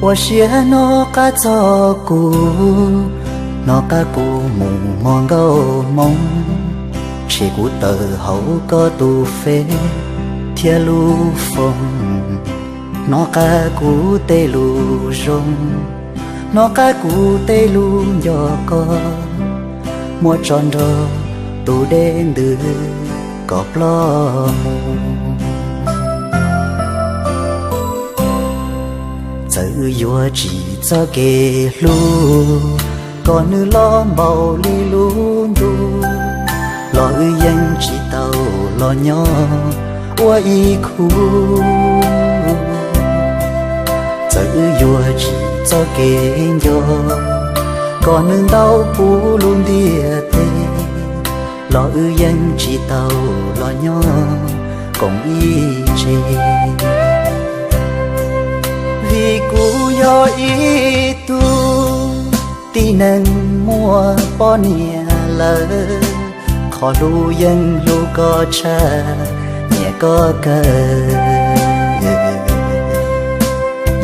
我写那个照顾，那个顾梦梦个梦，chỉ顾tờ hậu có tu phê thiên lu phong, nó cái cú tê lu rong, nó cái cú tê lu nhỏ co, mua tròn đó tu đến từ cọp lo mù. Tự do chỉ cho kê lu, còn nữ lo màu li lu du, lo yên chỉ tàu lo nhỏ qua y khu. Tự do chỉ cho kê do, còn nữ đau bù luôn địa tê, lo yên chỉ tàu lo nhỏ còn y chê. Vì cú yo ý tu tí nâng mua bó nia lỡ, khó lu yên lu có cha nhẹ có cơ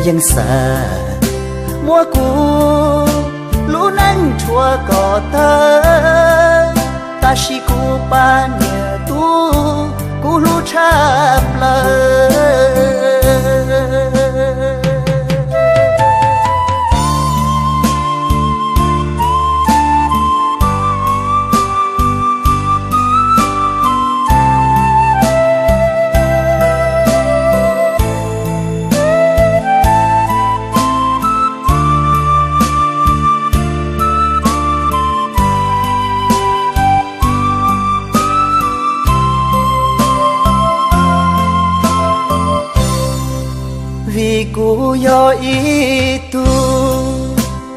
yên xa mua cú lu nâng chua có tơ ta chỉ cú ba nhẹ tu cú lu chạp lỡ. Vì cú yo ý tu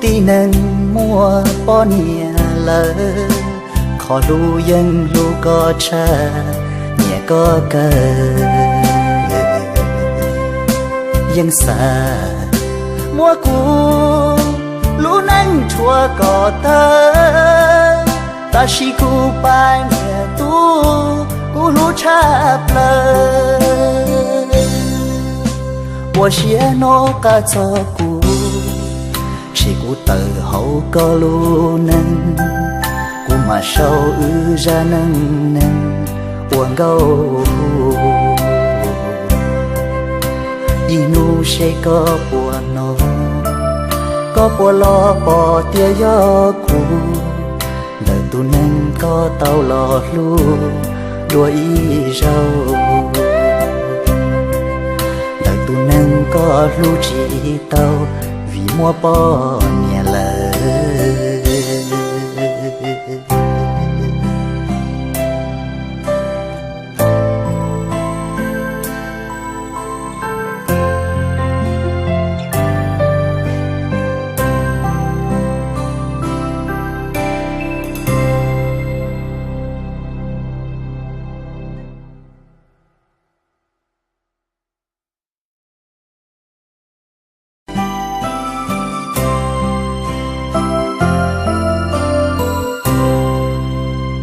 tí nâng mua bó nia lỡ, khó lu yên lu có cha nhẹ có cơ yên xa mua cú lu nâng chua có tơ ta chỉ cú ba nhẹ tu cú lu chạp lỡ. 我写那个照顾，是顾得好个路能，顾嘛手ra能能我够，一路谁个波诺，个波罗波爹要顾，能都能个到老路，多一手。 nâng có lu chỉ tàu vì mua bò nhà lỡ.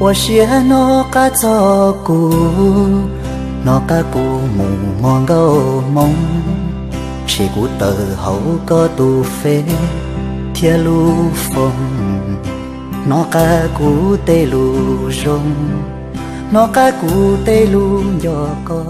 我写那个照顾，那个顾梦梦个梦，只顾得好个杜飞天路风，那个顾得路中，那个顾得路nhỏ个。